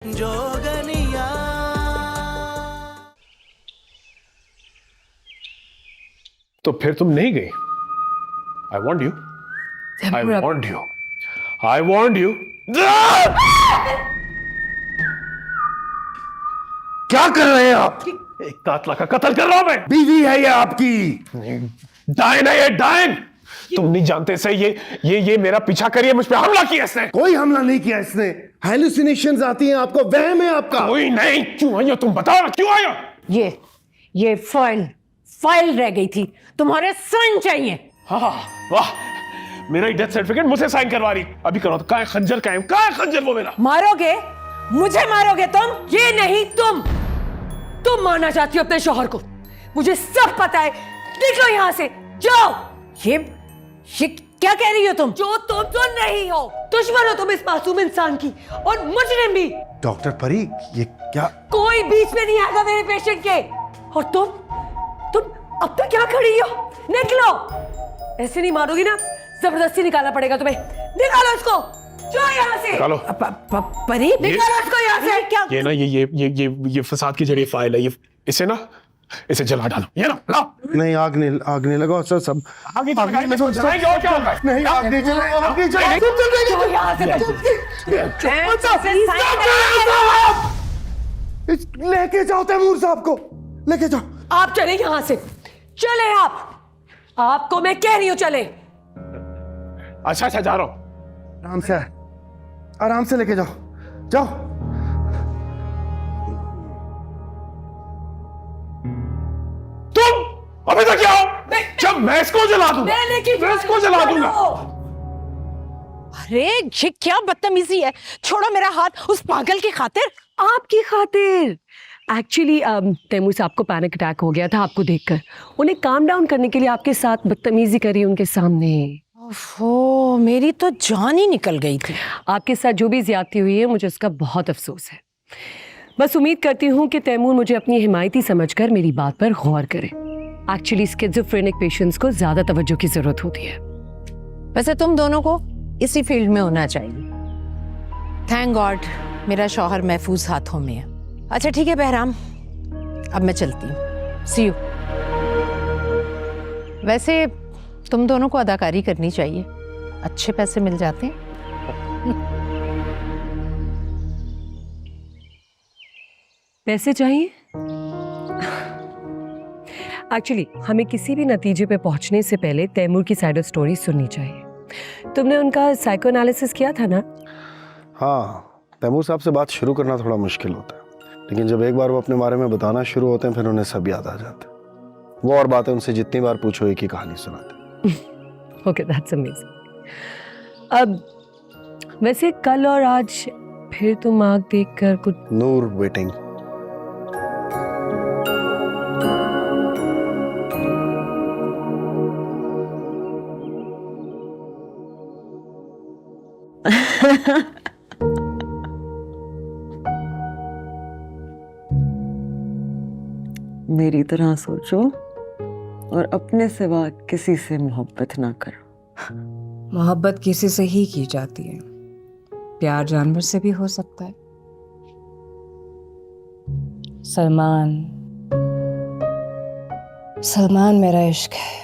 जोगनिया। तो फिर तुम नहीं गई? I want you, I want you, I want you. क्या कर रहे हैं आप? एक कातला का कत्ल कर रहा हूं मैं। बीवी है ये आपकी। डायन है ये, डायन। तुम नहीं जानते से ये मेरा पीछा करिए, मुझ पे हमला किया इसने। कोई हमला नहीं किया इसने। हेलुसिनेशंस आती हैं आपको, वहम है आपका। कोई नहीं। क्यों आई हो तुम? बताओ ना क्यों आई हो? ये फाइल रह गई थी, तुम्हारे साइन चाहिए। हाँ वाह, मेरा ही डेथ सर्टिफिकेट मुझसे साइन करवा रही। अभी करो तो। कहाँ है खंजर? कहाँ है खंजर वो मेरा? मारोगे? मुझे मारोगे तुम? ये नहीं, तुम मारना चाहती हो अपने शौहर को, मुझे सब पता है। निकलो यहाँ से, जाओ। ये क्या कह रही हो तुम? जो तुम सुन रही हो, दुश्मन हो तुम इस मासूम इंसान की, और मुजरिम भी। डॉक्टर परी, ये क्या? कोई बीच में नहीं आएगा मेरे पेशेंट के। और तुम अब तक क्या खड़ी हो? निकलो। ऐसे नहीं मारोगी ना, जबरदस्ती निकालना पड़ेगा तुम्हें। निकालो इसको, जो यहाँ से। निकालो। परी, निकालो इसको यहाँ से। क्या? ये ना ये फसाद की जड़ी फाइल है। इसे जला डालो। ये ना लाओ। नहीं, आग नहीं लगाओ सर। सब आगे में तो जलाएंगे और क्या होगा? नहीं, आग नहीं जलाएगा, आग नहीं जलाएगा। जो यहाँ से लेके जाओ तैमूर साहब को, लेके जाओ। आप चले यहाँ से, चले आप। आपको मैं कह रही हूँ चले। अच्छा जा रहा हूँ। आराम से लेके जाओ, जाओ। तुम अभी तक क्या हो? जब मैं इसको जला दूंगा, मैं इसको जला दूंगा। अरे ये क्या बदतमीजी है? छोड़ो मेरा हाथ। उस पागल की खातिर? आपकी खातिर। एक्चुअली तैमूर साहब को पैनिक अटैक हो गया था आपको देखकर। उन्हें काम डाउन करने के लिए आपके साथ बदतमीजी करी उनके सामने। ओहो, मेरी तो जान ही निकल गई थी। आपके साथ जो भी ज्यादती हुई है, मुझे उसका बहुत अफसोस है। बस उम्मीद करती हूँ कि तैमूर मुझे अपनी हिमायती समझकर मेरी बात पर गौर करे। एक्चुअली स्किज़ोफ्रेनिक पेशेंट्स को ज्यादा तवज्जो की जरूरत होती है। वैसे तुम दोनों को इसी फील्ड में होना चाहिए। थैंक गॉड मेरा शौहर महफूज हाथों में है। अच्छा ठीक है बहराम, अब मैं चलती हूँ। सी यू। वैसे तुम दोनों को अदाकारी करनी चाहिए, अच्छे पैसे मिल जाते हैं। पैसे चाहिए? एक्चुअली हमें किसी भी नतीजे पे पहुंचने से पहले तैमूर की साइड ऑफ स्टोरी सुननी चाहिए। तुमने उनका साइको एनालिसिस किया था ना? हाँ, तैमूर साहब से बात शुरू करना थोड़ा मुश्किल होता है, लेकिन जब एक बार वो अपने बारे में बताना शुरू होते हैं, फिर उन्हें सब याद आ जाता है। वो और बातें उनसे जितनी बार पूछो एक ही कहानी सुनाते। Okay, that's amazing. अब वैसे कल और आज फिर तुम आग देखकर कुछ? नूर वेटिंग। मेरी तरह सोचो और अपने सिवा किसी से मोहब्बत ना करो। मोहब्बत किसी से ही की जाती है, प्यार जानवर से भी हो सकता है। सलमान मेरा इश्क है।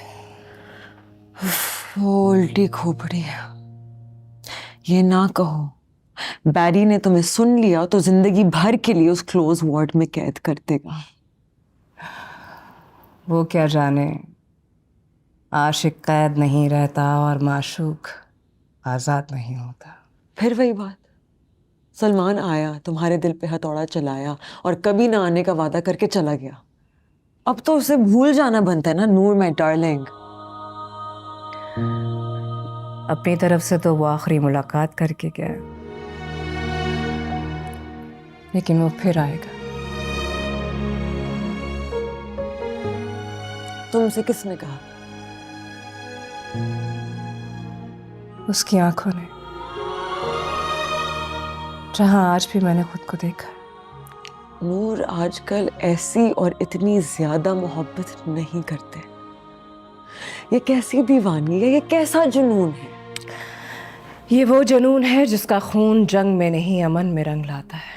उल्टी खोपड़ी। ये ना कहो बैरी ने तुम्हें सुन लिया तो जिंदगी भर के लिए उस क्लोज वार्ड में कैद कर देगा। वो क्या जाने, आशिक कैद नहीं रहता और माशूक आजाद नहीं होता। फिर वही बात, सलमान आया, तुम्हारे दिल पे हथौड़ा चलाया और कभी ना आने का वादा करके चला गया। अब तो उसे भूल जाना बनता है ना नूर माय डार्लिंग। अपनी तरफ से तो वो आखिरी मुलाकात करके गया, लेकिन वो फिर आएगा। तुमसे किसने कहा? उसकी आंखों ने, जहां आज भी मैंने खुद को देखा। नूर आजकल ऐसी और इतनी ज्यादा मोहब्बत नहीं करते। ये कैसी दीवानी है, ये कैसा जुनून है? ये वो जुनून है जिसका खून जंग में नहीं अमन में रंग लाता है।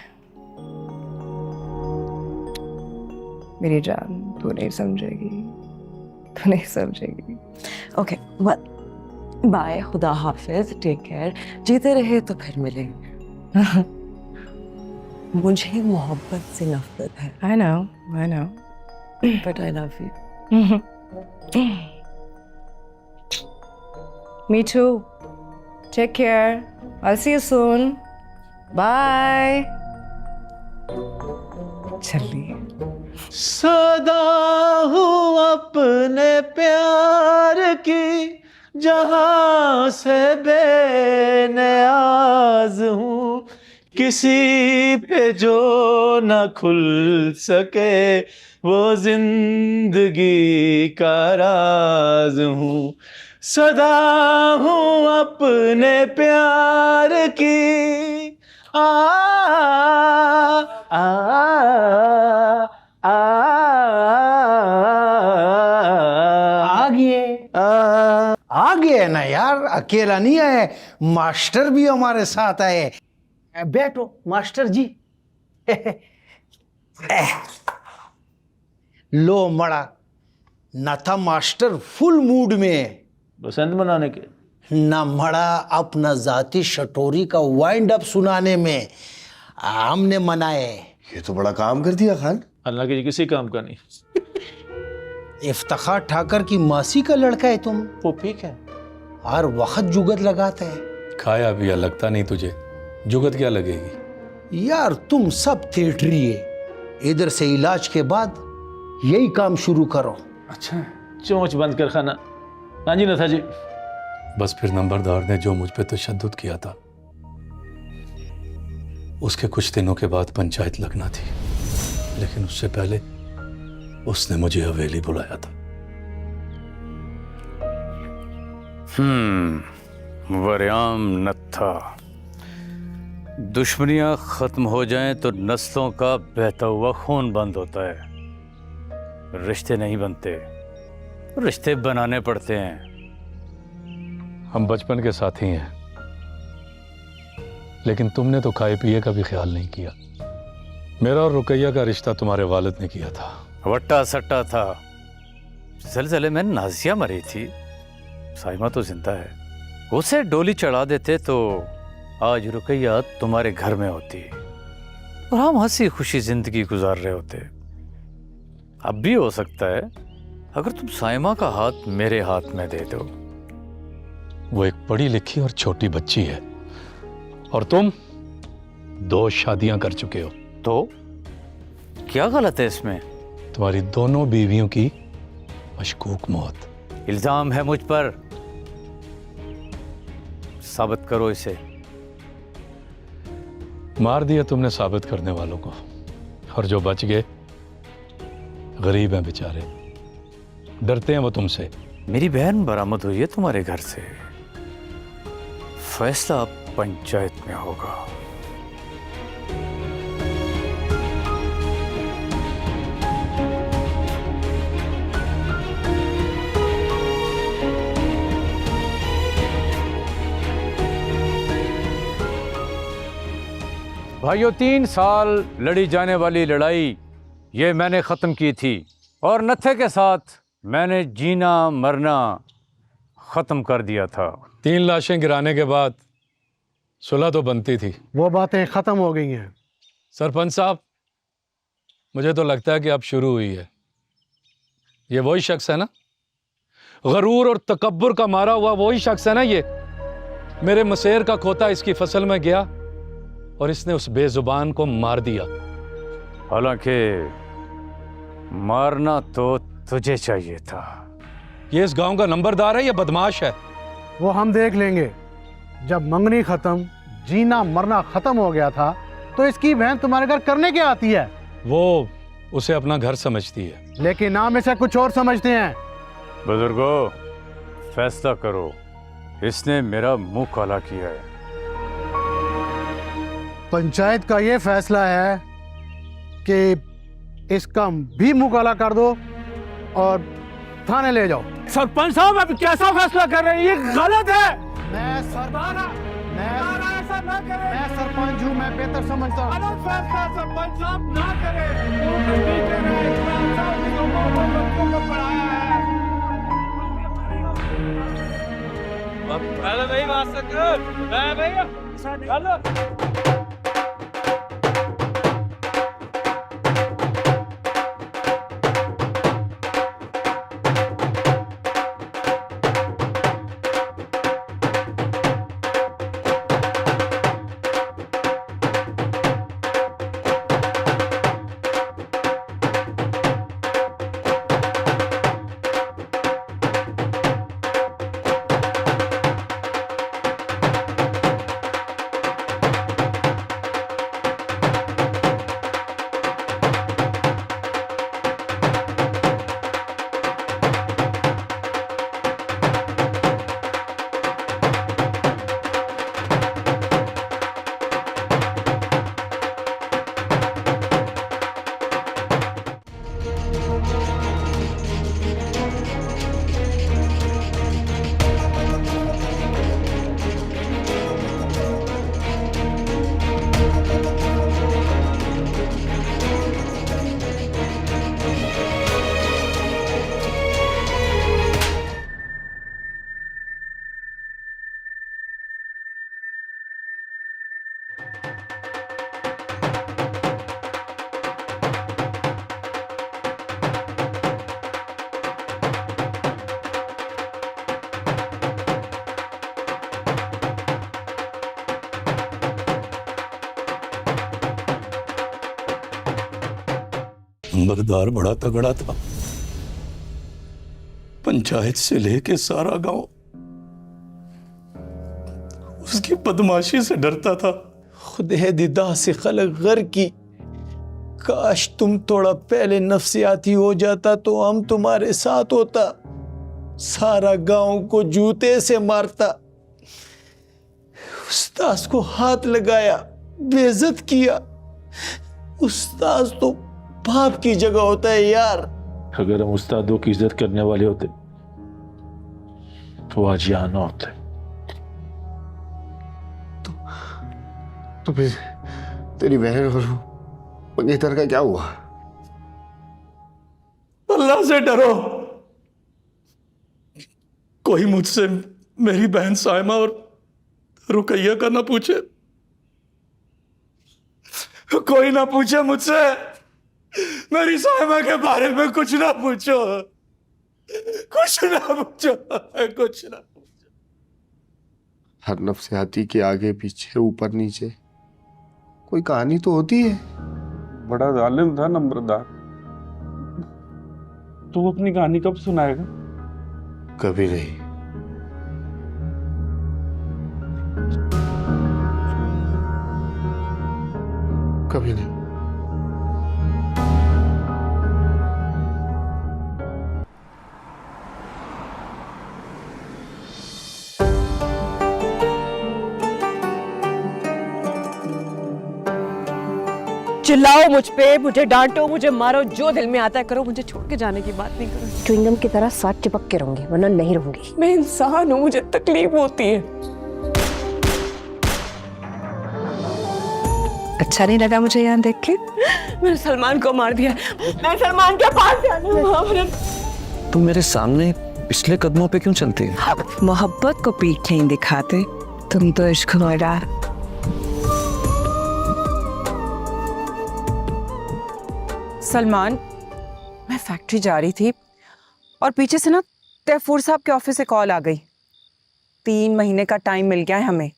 मेरी जान, तू नहीं समझेगी, तू नहीं समझेगी। ओके, बाय, खुदा हाफिज, टेक केयर। जीते रहे तो फिर मिलेंगे। मुझे मोहब्बत से नफरत है, I know. But I love you. Me too. Take care. I'll see you soon. Bye. चलिए। सदा हूँ अपने प्यार की, जहां से बेनियाज हूँ, किसी पे जो न खुल सके वो जिंदगी का राज हूँ। सदा हूँ अपने प्यार की, आ आ आ आ गए ना यार, अकेला नहीं आए, मास्टर भी हमारे साथ आए। बैठो मास्टर जी। लो मड़ा, ना था मास्टर फुल मूड में, बसंत मनाने के। ना मड़ा अपना जाती शटोरी का वाइंड अप सुनाने में। हमने मनाए। ये तो बड़ा काम कर दिया खान। अल्लाह के किसी काम का नहीं। इफ्तिखार ठाकर की मासी का लड़का है तुम। वो ठीक है, हर वक्त जुगत लगाता है। खाया पिया लगता नहीं तुझे, जुगत क्या लगेगी? यार तुम सब थिएटरी है। इधर से इलाज के बाद यही काम शुरू करो। अच्छा, चोंच बंद कर खाना। हाँ जी नथा जी। बस फिर नंबरदार ने जो मुझ पे तशद्दुद किया था, उसके कुछ दिनों के बाद पंचायत लगना थी, लेकिन उससे पहले उसने मुझे हवेली बुलाया था। वरियाम नत्था, दुश्मनियां खत्म हो जाएं तो नस्लों का बहता हुआ खून बंद होता है। रिश्ते नहीं बनते, रिश्ते बनाने पड़ते हैं। हम बचपन के साथी हैं, लेकिन तुमने तो खाए पिए का भी ख्याल नहीं किया। मेरा और रुकैया का रिश्ता तुम्हारे वालिद ने किया था। वट्टा सट्टा था। ज़लज़ले में नाजिया मरी थी, साइमा तो जिंदा है। उसे डोली चढ़ा देते तो आज रुकैया तुम्हारे घर में होती और हम हंसी खुशी जिंदगी गुजार रहे होते। अब भी हो सकता है अगर तुम साइमा का हाथ मेरे हाथ में दे दो। वो एक पढ़ी लिखी और छोटी बच्ची है, और तुम 2 शादियां कर चुके हो। तो क्या गलत है इसमें? तुम्हारी दोनों बीवियों की मशकूक मौत। इल्जाम है मुझ पर, साबित करो इसे। मार दिया तुमने साबित करने वालों को, और जो बच गए गरीब हैं बेचारे, डरते हैं वो तुमसे। मेरी बहन बरामद हुई है तुम्हारे घर से, फैसला पंचायत में होगा। भाइयों, 3 साल लड़ी जाने वाली लड़ाई ये मैंने ख़त्म की थी, और नत्थे के साथ मैंने जीना मरना ख़त्म कर दिया था। 3 लाशें गिराने के बाद सुलह तो बनती थी। वो बातें ख़त्म हो गई हैं। सरपंच साहब, मुझे तो लगता है कि अब शुरू हुई है। ये वही शख्स है ना, गरूर और तकब्बुर का मारा हुआ वही शख्स है ना ये? मेरे मसेर का खोता इसकी फसल में गया और इसने उस बेजुबान को मार दिया। हालांकि मारना तो तुझे चाहिए था। ये इस गांव का नंबरदार है या बदमाश है? वो हम देख लेंगे। जब मंगनी खत्म, जीना मरना खत्म हो गया था, तो इसकी बहन तुम्हारे घर करने क्या आती है? वो उसे अपना घर समझती है, लेकिन नाम इसे कुछ और समझते हैं। बुजुर्गों, फैसला करो, इसने मेरा मुंह काला किया है। पंचायत का ये फैसला है कि इसका भी मुंह काला कर दो और थाने ले जाओ। सरपंच साहब आप कैसा फैसला कर रहे हैं? ये गलत है। मैं सरपंच हूँ, मैं बेहतर समझता हूँ। फैसला सरपंच साहब ना करें। नंबरदार बड़ा तगड़ा था, पंचायत से लेके सारा गांव उसकी बदमाशी से डरता था। खुदे दिदा से खलक गर की, काश तुम थोड़ा पहले नफसियाती हो जाता तो हम तुम्हारे साथ होता, सारा गांव को जूते से मारता, उस्ताद को हाथ लगाया, बेइज्जत किया। उस्ताद तो बाप की जगह होता है यार। अगर हम उस्तादों की इज्जत करने वाले होते तो आज यहाँ ना होते। तो फिर तेरी बहन और मंगेतर का क्या हुआ? अल्लाह से डरो, कोई मुझसे मेरी बहन साइमा और रुकैया का ना पूछे, कोई ना पूछे मुझसे, मेरी साइमा के बारे में कुछ ना पूछो, कुछ ना पूछो, कुछ ना पूछो। हर नफसियाती के आगे पीछे ऊपर नीचे कोई कहानी तो होती है। बड़ा जालिम था नंबरदार, तो वो अपनी कहानी कब सुनाएगा? कभी नहीं। कभी नहीं। चिल्लाओ मुझ पे, मुझे डांटो, मुझे मारो, जो दिल में आता है करो, मुझे छोड़ के जाने की बात नहीं करो। च्युइंगम की तरह साथ चिपक के रहूंगी, वरना नहीं रहूंगी। मैं इंसान हूँ, मुझे तकलीफ होती है। अच्छा नहीं लगा मुझे यहाँ देख के? मैंने सलमान को मार दिया, मैं सलमान के पास जाने। तुम मेरे सामने पिछले कदमों पे क्यों चलती है? मोहब्बत को पीठ नहीं दिखाते, तुम तो इश्क मोरा। सलमान, मैं फैक्ट्री जा रही थी और पीछे से ना तैफूर साहब के ऑफिस से कॉल आ गई। 3 महीने का टाइम मिल गया है हमें।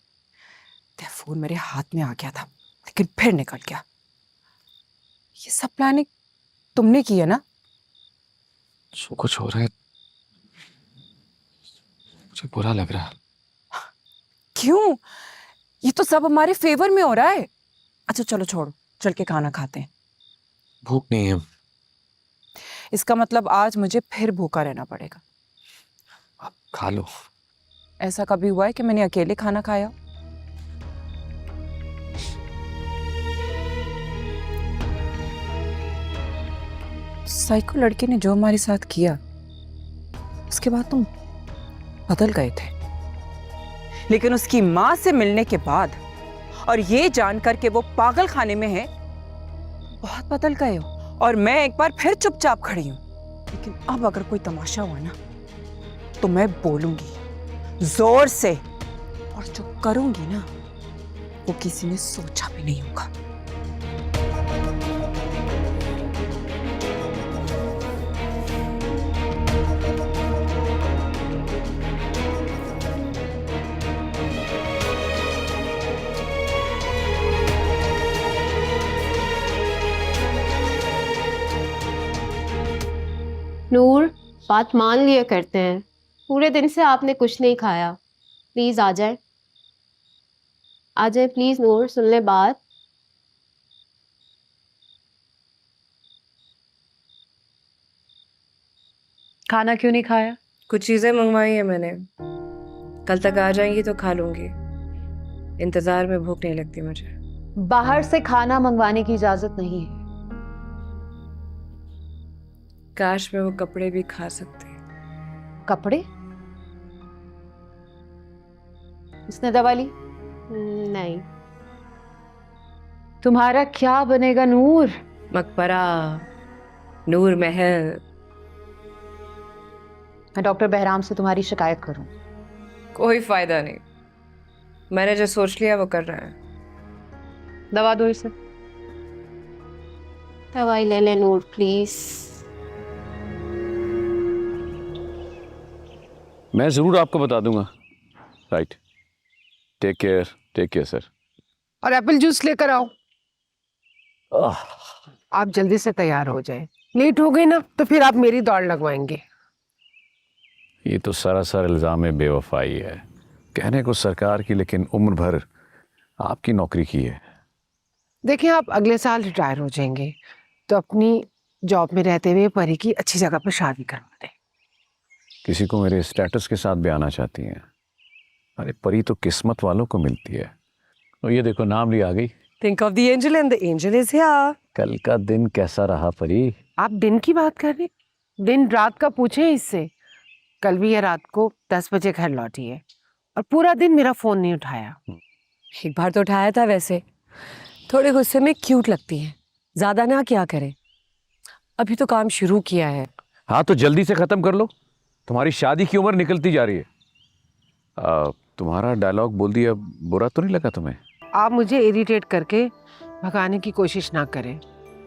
तैफूर मेरे हाथ में आ गया था, लेकिन फिर निकल गया। ये सब प्लानिंग तुमने की है ना? जो कुछ हो रहा है मुझे बुरा लग रहा है। क्यों? ये तो सब हमारे फेवर में हो रहा है। अच्छा चलो छोड़ो, चल के खाना खाते हैं। भूख नहीं है। इसका मतलब आज मुझे फिर भूखा रहना पड़ेगा। आप खा लो। ऐसा कभी हुआ है कि मैंने अकेले खाना खाया? साइको लड़के ने जो हमारे साथ किया, उसके बाद तुम बदल गए थे। लेकिन उसकी मां से मिलने के बाद और ये जानकर कि वो पागल खाने में है, बहुत बदल गए हो। और मैं एक बार फिर चुपचाप खड़ी हूं। लेकिन अब अगर कोई तमाशा हुआ ना, तो मैं बोलूंगी, जोर से, और जो करूंगी ना वो किसी ने सोचा भी नहीं होगा। नूर, बात मान लिया करते हैं। पूरे दिन से आपने कुछ नहीं खाया। प्लीज आ जाए, आ जाए प्लीज। नूर, सुन ले बात। खाना क्यों नहीं खाया? कुछ चीज़ें मंगवाई है मैंने, कल तक आ जाएंगी तो खा लूंगी। इंतजार में भूख नहीं लगती मुझे। बाहर से खाना मंगवाने की इजाजत नहीं है। काश मैं वो कपड़े भी खा सकती। कपड़े? इसने दवा ली? नहीं। तुम्हारा क्या बनेगा नूर? मकबरा, नूर महल। मैं डॉक्टर बहराम से तुम्हारी शिकायत करूं? कोई फायदा नहीं, मैंने जो सोच लिया वो कर रहा है। दवा दो इसे। दवाई ले ले नूर प्लीज। मैं ज़रूर आपको बता दूंगा। Right, take care sir. और एप्पल जूस लेकर आओ। आप जल्दी से तैयार हो जाएं। लेट हो गई ना तो फिर आप मेरी दौड़ लगवाएंगे। ये तो सरासर इल्ज़ाम बेवफाई है। कहने को सरकार की, लेकिन उम्र भर आपकी नौकरी की है। देखिए, आप अगले साल रिटायर हो जाएंगे तो अपनी जॉब में रहते हुए परी की अच्छी जगह पर शादी करवा दें। किसी को मेरे स्टेटस के साथ भी आना चाहती हैं? अरे परी तो किस्मत वालों को मिलती है। और ये देखो, नाम ली आ गई। Think of the angel and the angel is here. कल का दिन कैसा रहा परी? आप दिन की बात कर रहे? दिन रात का पूछे इससे। कल भी ये रात को 10 बजे घर लौटी है और पूरा दिन मेरा फोन नहीं उठाया। एक बार तो उठाया था, वैसे थोड़े गुस्से में क्यूट लगती है, ज्यादा ना क्या करें। अभी तो काम शुरू किया है। हाँ तो जल्दी से खत्म कर लो, तुम्हारी शादी की उम्र निकलती जा रही है। तुम्हारा डायलॉग बोल दिया, बुरा तो नहीं लगा तुम्हें? आप मुझे इरिटेट करके भगाने की कोशिश ना करें।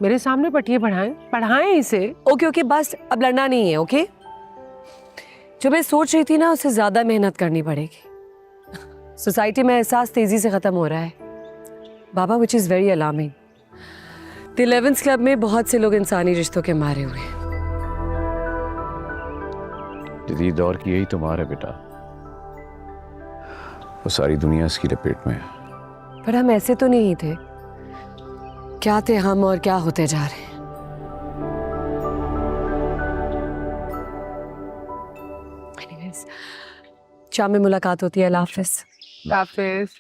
मेरे सामने पटिए पढ़ाएं इसे। ओके ओके, बस अब लड़ना नहीं है। ओके, जो मैं सोच रही थी ना, उससे ज्यादा मेहनत करनी पड़ेगी। सोसाइटी में एहसास तेजी से खत्म हो रहा है बाबा, which is very alarming. The 11th club में बहुत से लोग इंसानी रिश्तों के मारे हुए हैं। जदीद दौर की यही तुम्हारा है बेटा, वो सारी दुनिया इसकी लपेट में है। पर हम ऐसे तो नहीं थे। क्या थे हम और क्या होते जा रहे हैं। Anyways, शाम में मुलाकात होती है। अल्लाह हाफिज।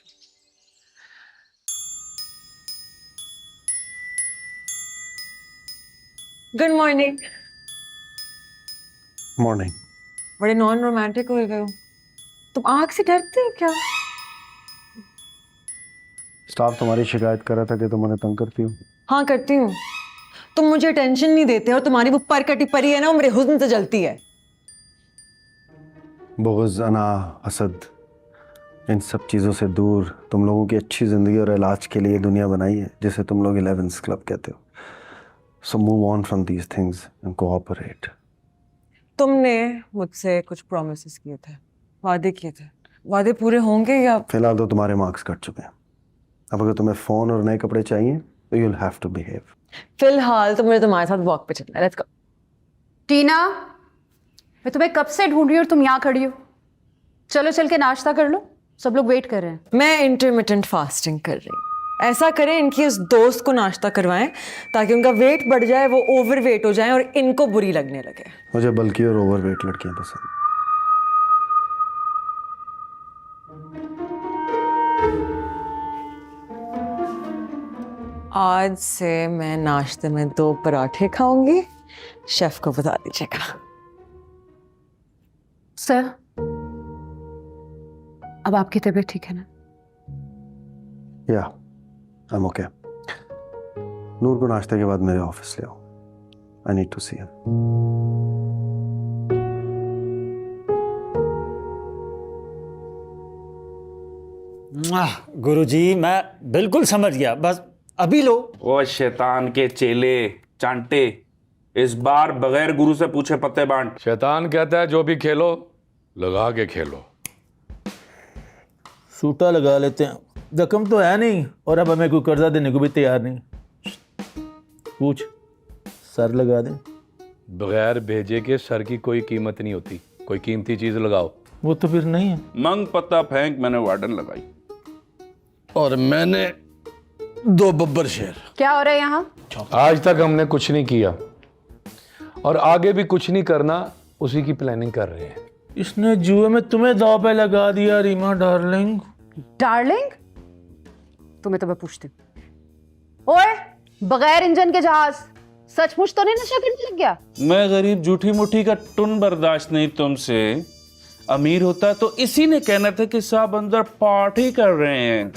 Good morning. मॉर्निंग। बड़े नॉन रोमांटिक हो गए हो तुम। आग से डरते हो क्या? स्टाफ तुम्हारी शिकायत कर रहा था कि तुम उन्हें तंग करती हो। हाँ करती हूँ। तुम मुझे टेंशन नहीं देते और तुम्हारी वो पर कटी परी है ना, वो मेरे हुस्न से जलती है। बुग़्ज़, अना, हसद, इन सब चीज़ों से दूर तुम लोगों की अच्छी ज़िंदगी और इलाज के लिए दुनिया बनाई है, जिसे तुम लोग 11th क्लब कहते हो। So move on from these things and cooperate. तुमने मुझसे कुछ प्रॉमिसेस किए थे, वादे किए थे, वादे पूरे होंगे या? फिलहाल तो तुम्हारे मार्क्स कट चुके हैं। अब अगर तुम्हें फ़ोन और नए कपड़े चाहिए तो you will have to behave. फिलहाल तो मुझे तुम्हारे साथ वॉक पे चलना है। Let's go. टीना, मैं तुम्हें कब से ढूंढ रही हूँ और तुम यहाँ खड़ी हो। चलो चल के नाश्ता कर लो, सब लोग वेट कर रहे हैं। मैं इंटरमिटेंट फास्टिंग कर रही हूँ। ऐसा करें, इनकी उस दोस्त को नाश्ता करवाएं ताकि उनका वेट बढ़ जाए, वो ओवर वेट हो जाए और इनको बुरी लगने लगे। मुझे बल्कि और ओवर वेट लड़कियां पसंद। आज से मैं नाश्ते में 2 पराठे खाऊंगी। शेफ को बता दीजिएगा। सर, अब आपकी तबीयत ठीक है ना? या, आई एम ओके। नूर को नाश्ते के बाद मेरे ऑफिस ले आओ। I need to see him. गुरुजी मैं बिल्कुल समझ गया, बस अभी लो। ओ शैतान के चेले चांटे, इस बार बगैर गुरु से पूछे पत्ते बांट। शैतान कहता है जो भी खेलो लगा के खेलो। सूटा लगा लेते हैं, जख्म तो है नहीं और अब हमें कोई कर्जा देने को भी तैयार नहीं। पूछ, सर लगा दें। बगैर भेजे के सर की कोई कीमत नहीं होती, कोई कीमती चीज लगाओ। वो तो फिर नहीं है। मंग पत्ता फेंक, मैंने वार्डन लगाई। और मैंने 2 बब्बर शेर। क्या हो रहा है यहाँ? आज तक हमने कुछ नहीं किया और आगे भी कुछ नहीं करना, उसी की प्लानिंग कर रहे हैं। इसने जुए में तुम्हें दांव पे लगा दिया रीमा डार्लिंग। डार्लिंग? तुम्हें तो मैं पूछती हूँ। ओए, बगैर इंजन के जहाज, सचमुच तो नहीं नशा करने लग गया? मैं गरीब झूठी मुट्ठी का टुन बर्दाश्त नहीं तुमसे। अमीर होता तो इसी ने कहना था कि साहब अंदर पार्टी कर रहे हैं।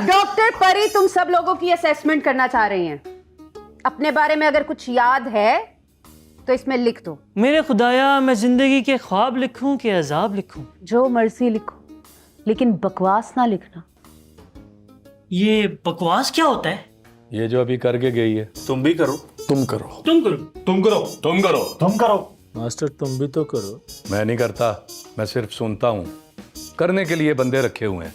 डॉक्टर परी तुम सब लोगों की असेसमेंट करना चाह रही हैं। अपने बारे में अगर कुछ याद है तो इसमें लिख दो। मेरे खुदाया, मैं जिंदगी के ख्वाब लिखूं कि अजाब लिखूं? जो मर्जी लिखो, लेकिन बकवास ना लिखना। ये बकवास क्या होता है? ये जो अभी करके गई है, तुम भी करो। तुम करो, तुम करो, तुम करो, तुम करो, तुम करो। मास्टर तुम भी तो करो। मैं नहीं करता, मैं सिर्फ सुनता हूँ। करने के लिए बंदे रखे हुए हैं।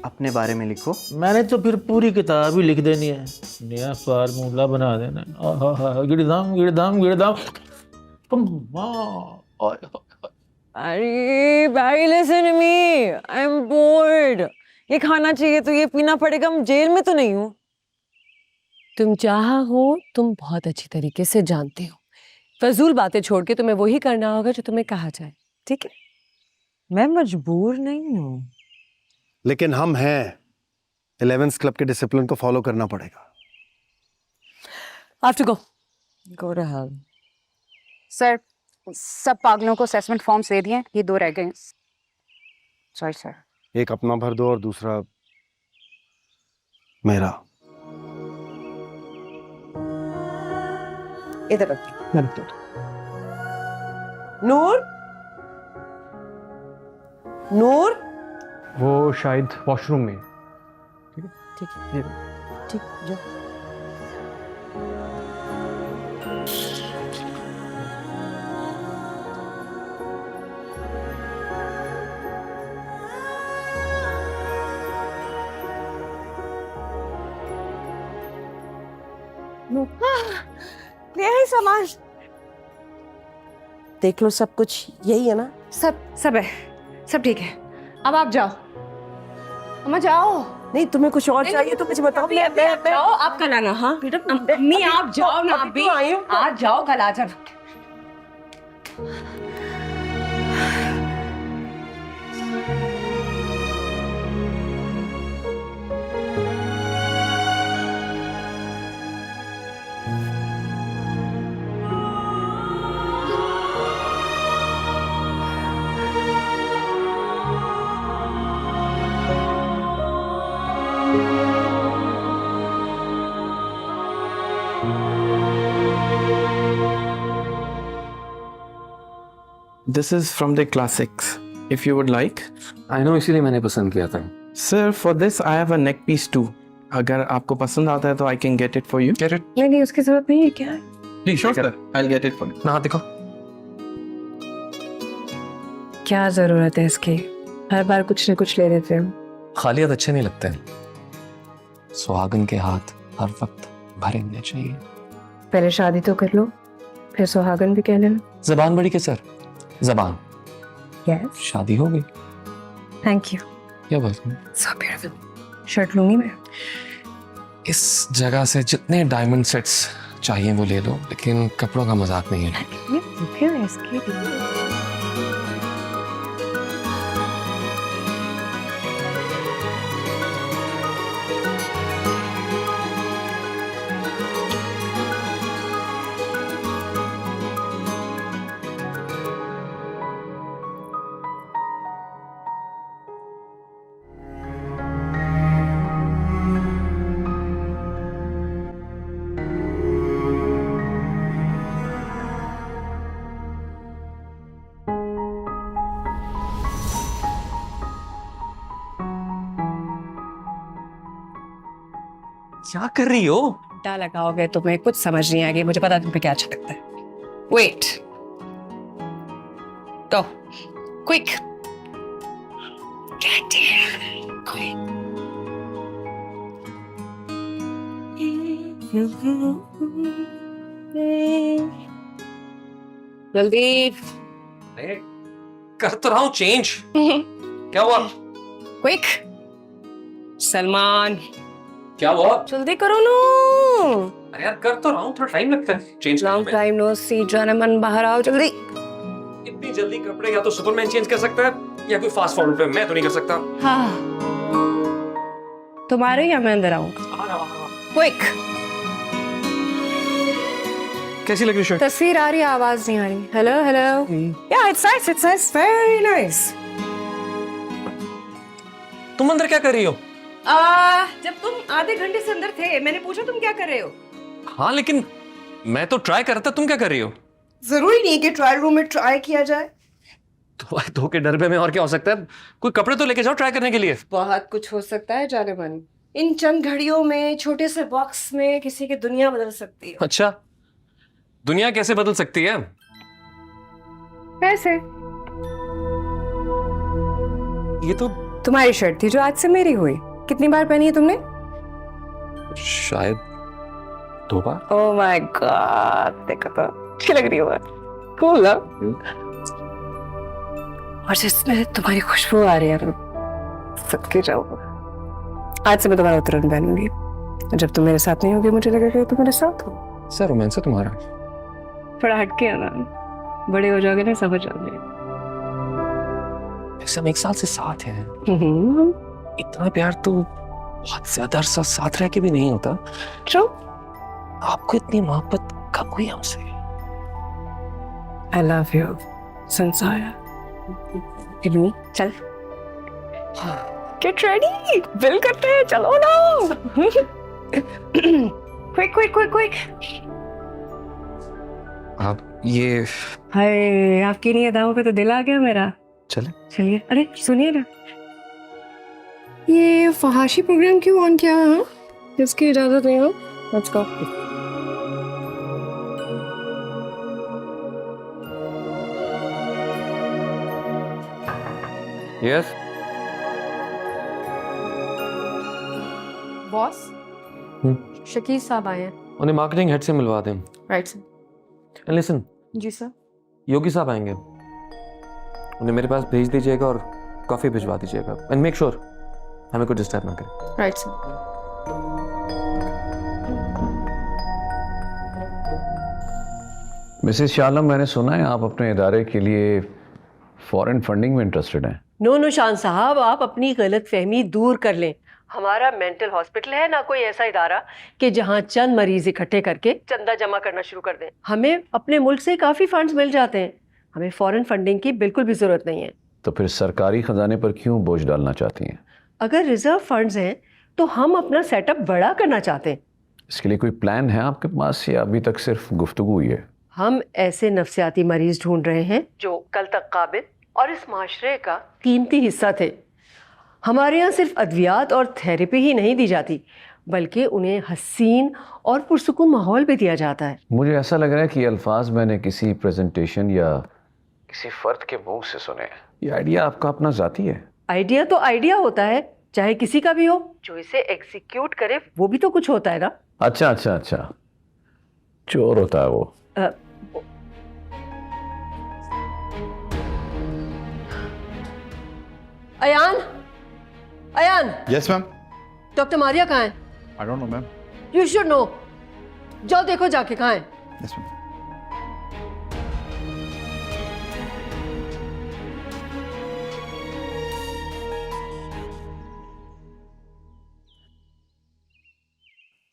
अपने बारे में लिखो। मैंने तो फिर पूरी किताब ही लिख देनी है, नया फार्मूला बना देना। गिरदाम गिरदाम गिरदाम। अरे भाई listen me, I am board. ये खाना चाहिए तो ये पीना पड़ेगा, हम जेल में तो नहीं हूँ। तुम जहाँ हो तुम बहुत अच्छी तरीके से जानते हो। फजूल बातें छोड़ के तुम्हें वही करना होगा जो तुम्हें कहा जाए, ठीक है? मैं मजबूर नहीं हूँ। लेकिन हम हैं, 11th क्लब के डिसिप्लिन को फॉलो करना पड़ेगा। Have to go. Go to hell. Sir, सब पागलों को असेसमेंट फॉर्म्स दे दिए, ये 2 रह गए। Sorry sir. एक अपना भर दो और दूसरा मेरा। इधर रखो। नूर, नूर, वो शायद वॉशरूम में। ठीक है, ठीक जो। ले आई सामान। देख लो, सब कुछ यही है ना? सब है, सब ठीक है। अब आप जाओ। अम्मा जाओ। नहीं, तुम्हें कुछ और चाहिए तो मुझे बताओ। आप जाओ, आप कल आना। हाँ अम्मी, आप जाओ ना। अभी आज जाओ, कल आ जाना। This is from the classics. If you would like. I know, इसीलिए मैंने पसंद किया था। Sir, for this I have a neck piece too. अगर आपको पसंद आता है तो I can get it for you. Get it? नहीं, उसकी जरूरत नहीं है। क्या है? Please, sure sir. I'll get it for you. ना दिखो। क्या जरूरत है इसकी? हर बार कुछ न कुछ ले लेते हो। खाली हाथ अच्छे नहीं लगते हैं। सुहागन के हाथ हर वक्त भरे होने चाहिए। पहले शादी तो कर लो, फिर सुहागन भी कह लेना। जबान बड़ी के सर, जबान। Yes. शादी हो गई। Thank you. क्या बात है? So beautiful. शर्ट लूंगी मैं। इस जगह से जितने डायमंड सेट्स चाहिए वो ले लो, लेकिन कपड़ों का मजाक नहीं है। क्यों इसके लिए? क्या कर रही हो? घंटा लगाओगे तुम्हें कुछ समझ नहीं आएगी, मुझे पता है तुम्हें क्या अच्छा लगता है। वेट, गो क्विक। जल्दी कर तो रहा हूँ चेंज। क्या हुआ? क्विक। सलमान क्या हुआ? जल्दी करो नो। अरे यार कर तो रहा हूँ, थोड़ा टाइम लगता है चेंज करने लॉन्ग में। टाइम नो सी, जाने मन बाहर आओ जल्दी। इतनी जल्दी कपड़े या तो सुपरमैन चेंज कर सकता है या कोई फास्ट फॉरवर्ड पे, मैं तो नहीं कर सकता। हाँ तुम्हारे या मैं अंदर आऊँ? क्विक। कैसी लग रही शर्ट? तस्वीर आ रही है, आवाज नहीं आ रही। Hello hello. Yeah it's nice, it's nice, very nice. तुम अंदर क्या कर रही हो? जब तुम आधे घंटे से अंदर थे मैंने पूछा तुम क्या कर रहे हो। हाँ लेकिन मैं तो ट्राई कर रहा था, तुम क्या कर रही हो? जरूरी नहीं कि ट्रायल रूम में ट्राई किया जाए। तो धो के डरबे में और क्या हो सकता है? कोई कपड़े तो लेके जाओ ट्राई करने के लिए। बहुत कुछ हो सकता है जाने मन। इन चंद घड़ियों में छोटे से बॉक्स में किसी की दुनिया बदल सकती है। अच्छा, दुनिया कैसे बदल सकती है? कैसे? ये तो तुम्हारी शर्ट थी जो आज से मेरी हुई। कितनी बार पहनी है तुमने? शायद 2 बार। ओह माय गॉड, देखो तो अच्छी लग रही हो। कूल है। और जिसमें तुम्हारी खुशबू आ रही है ना, सबके जाओ। आज से मैं तुम्हारा तुरंत पहनूंगी। जब तुम मेरे साथ नहीं होगी मुझे लगेगा कि तुम मेरे साथ हो। सर रोमांस है तुम्हारा। थोड़ा हटके है ना, बड़े हो जाओगे ना समझ जाओगे। वैसे हम 1 साल से साथ हैं। इतना प्यार तो बहुत ज्यादा अरसा साथ रह के भी नहीं होता। ट्रू। आपको इतनी मोहब्बत कब हुई हमसे? आई लव यू संसार। चल गेट रेडी, बिल करते हैं, चलो ना। Quick quick quick quick. आप ये हाय, आपकी नहीं अदाओं पे तो दिल आ गया मेरा। चले चलिए। अरे सुनिए ना, ये फहाशी प्रोग्राम क्यों ऑन किया है? इसकी इजाजत नहीं हो। Let's go. Yes boss, Shakeel साहब आए हैं। उन्हें मार्केटिंग हेड से मिलवा दें। Right sir. एंड लिसन, जी सर। योगी साहब आएंगे, उन्हें मेरे पास भेज दीजिएगा और कॉफी भिजवा दीजिएगा। एंड मेक श्योर हमें कोई डिस्टर्ब ना करें। Right sir. मिसेस शालम, मैंने सुना है आप अपने इदारे के लिए फॉरेन फंडिंग में इंटरेस्टेड हैं। नो निशान साहब, आप अपनी गलत फहमी दूर कर लें। हमारा मेंटल हॉस्पिटल है, ना कोई ऐसा इदारा कि जहां चंद मरीज इकट्ठे करके चंदा जमा करना शुरू कर दें। हमें अपने मुल्क से काफ़ी फंड्स मिल जाते हैं, हमें फॉरेन फंडिंग की बिल्कुल भी ज़रूरत नहीं है। तो फिर सरकारी खजाने पर क्यों बोझ डालना चाहती हैं? अगर रिजर्व फंड्स हैं तो हम अपना सेटअप बड़ा करना चाहते हैं। इसके लिए कोई प्लान है आपके पास या अभी तक सिर्फ गुफ्तगू हुई है? हम ऐसे नफ्सियाती मरीज ढूंढ रहे हैं जो कल तक काबिल और इस माशरे का कीमती हिस्सा थे। हमारे यहाँ सिर्फ अद्वियात और थेरेपी ही नहीं दी जाती, बल्कि उन्हें हसीन और पुरसुकून माहौल भी दिया जाता है। मुझे ऐसा लग रहा है कि ये अल्फाज मैंने किसी प्रेजेंटेशन या किसी फर्द के मुंह से सुने हैं। ये आइडिया आपका अपना जाती है? आइडिया तो आइडिया होता है, चाहे किसी का भी हो। जो इसे एग्जीक्यूट करे वो भी तो कुछ होता है ना। अच्छा अच्छा अच्छा, चोर होता है वो। Ayaan, Ayaan. Yes ma'am. Doctor Maria कहाँ है? I don't know ma'am. You should know. जाओ देखो जाके कहाँ है। Yes ma'am.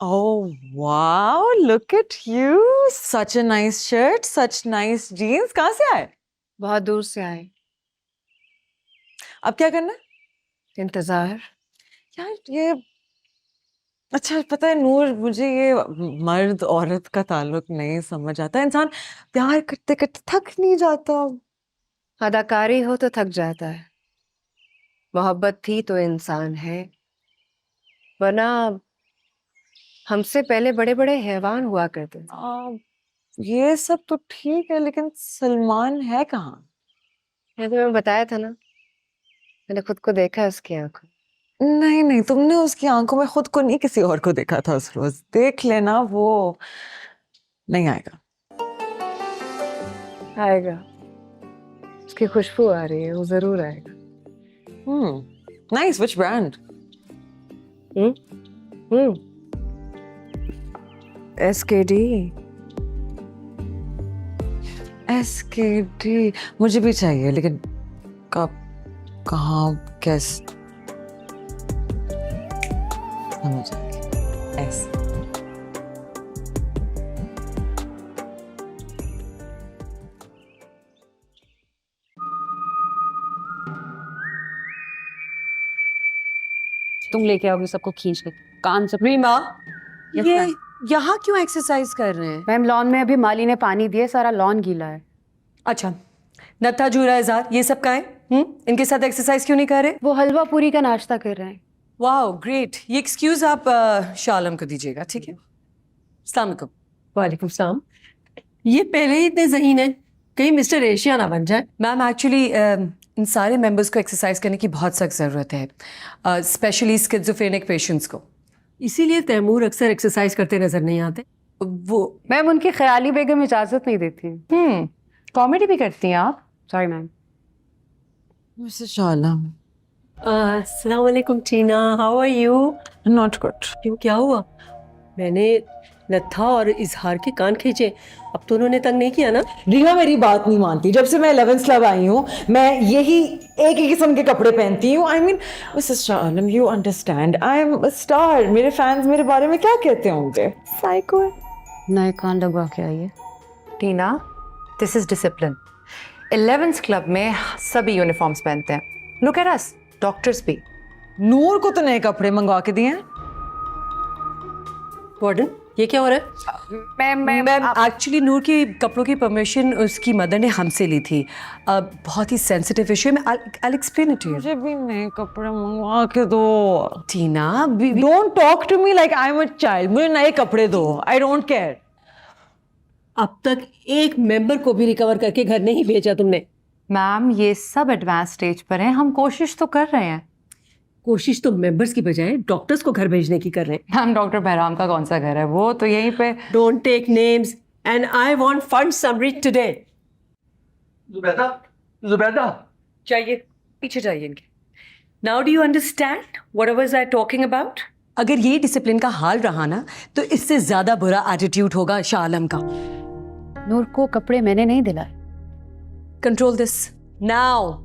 Oh wow, look at you. Such a nice shirt, such nice jeans. कहाँ से आए? बहुत दूर से आए। अब क्या करना है? इंतजार। यार ये अच्छा पता है नूर, मुझे ये मर्द औरत का ताल्लुक नहीं समझ आता। इंसान प्यार करते करते थक नहीं जाता? अदाकारी हो तो थक जाता है, मोहब्बत थी तो इंसान है, वरना हमसे पहले बड़े बड़े हैवान हुआ करते थे। ये सब तो ठीक है, लेकिन सलमान है कहाँ? ये तो मैं बताया था ना, मैंने खुद को देखा है उसकी आंखों। नहीं नहीं, तुमने उसकी आंखों में खुद को नहीं, किसी और को देखा था उस रोज। देख लेना, वो नहीं आएगा। आएगा, उसकी खुशबू आ रही है, वो जरूर आएगा। Nice, which brand? SKD। SKD मुझे भी चाहिए, लेकिन कब, कहाँ, कैसे? समझ आ गया। ऐसे तुम लेके आओगे सबको खींच के कान से। रीमा, Yes, ये ma'am. यहाँ क्यों एक्सरसाइज कर रहे हैं? मैम, लॉन में अभी माली ने पानी दिया, सारा लॉन गीला है। अच्छा, नत्था जूरा इज़हार ये सब का है? इनके साथ एक्सरसाइज क्यों नहीं कर रहे? वो हलवा पूरी का नाश्ता कर रहे हैं। Wow great. ये एक्सक्यूज आप शालम को दीजिएगा, ठीक है? अस्सलाम वालेकुम। वालेकुम सलाम। ये पहले ही इतने ज़हीन है, कहीं मिस्टर एशिया ना बन जाए। मैम एक्चुअली इन सारे मेंबर्स को एक्सरसाइज करने की बहुत सख्त ज़रूरत है, स्पेशली स्किज़ोफ्रेनिक पेशेंट्स को। इसीलिए तैमूर अक्सर एक्सरसाइज करते नजर नहीं आते। वो मैम, उनकी ख्याली बेगम इजाजत नहीं देती। कॉमेडी भी करती हैं आप? Sorry ma'am. मिस्टर शालम। अस्सलाम वालेकुम Tina, how are you? Not good. क्यों, क्या हुआ? मैंने नत्था और इजहार के कान खींचे, अब तो उन्होंने तंग नहीं किया ना? रीमा मेरी बात नहीं मानती। जब से मैं 11th क्लब आई हूँ, मैं यही एक ही किस्म के कपड़े पहनती हूँ। I mean Mrs Shah Alam, you understand, I am a star. मेरे फैंस मेरे बारे में क्या कहते होंगे? साइको है। नए कान लगवा के आइए। Tina, this is discipline. 11th club में सभी यूनिफॉर्म्स पहनते हैं। लुक एट अस, डॉक्टर्स भी। नूर को तो नए कपड़े मंगवा के दिए हैं। वार्डन, ये क्या हो रहा है? मैम एक्चुअली नूर के कपड़ों की परमिशन उसकी मदर ने हमसे ली थी। बहुत ही सेंसिटिव इशू है। I'll explain it to you. मुझे भी नए कपड़े मंगवा के दो। Tina, don't talk to me like I am a child. मुझे नए कपड़े दो, आई डोंट केयर। अब तक एक मेंबर को भी रिकवर करके घर नहीं भेजा तुमने। मैम, ये सब एडवांस स्टेज पर हैं, हम कोशिश तो कर रहे हैं। कोशिश तो मेंबर्स की बजाय डॉक्टर्स को घर भेजने की कर रहे हैं। मैम, डॉक्टर बहराम का कौन सा घर है? वो तो यहीं पे। Don't take names and I want fund summary today. Zubaida चाहिए, पीछे जाइए इनके। Now do you understand what was I talking about? अगर ये डिसिप्लिन का हाल रहा ना, तो इससे ज्यादा बुरा एटीट्यूड होगा शाह आलम का। नूर को कपड़े मैंने नहीं दिलाए। Control this now.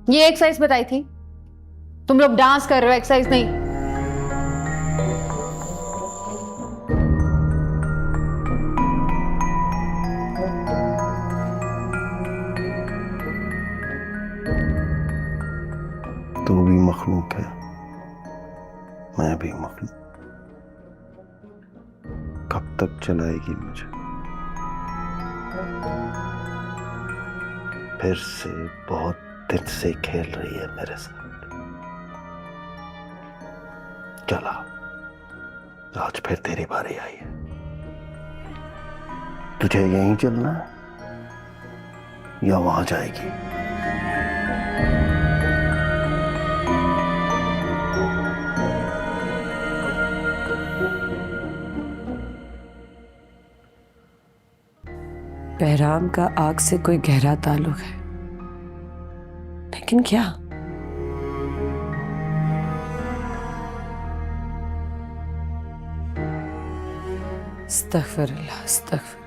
ये एक्सरसाइज बताई थी, तुम लोग डांस कर रहे हो, एक्सरसाइज नहीं। तू भी मखलूक है, मैं भी मखलूक। कब तक चलाएगी मुझे? फिर से बहुत दिन से खेल रही है मेरे साथ। चला, आज फिर तेरी बारी आई है। तुझे यहीं चलना है या वहां जाएगी? बहराम का आग से कोई गहरा ताल्लुक है, लेकिन क्या? अस्तगफिरुल्लाह, अस्तगफिरुल्लाह।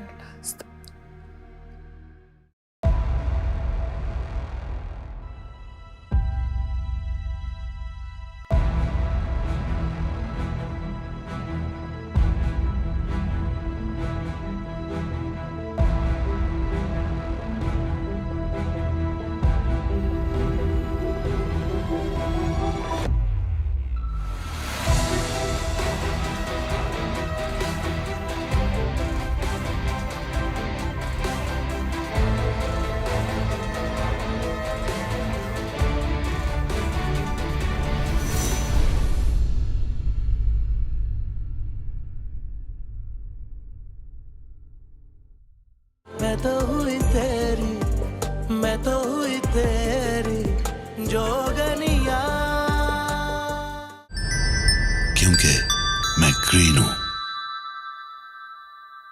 मैं तो हुई तेरी जोगनिया, क्योंकि मैं ग्रीन हूं।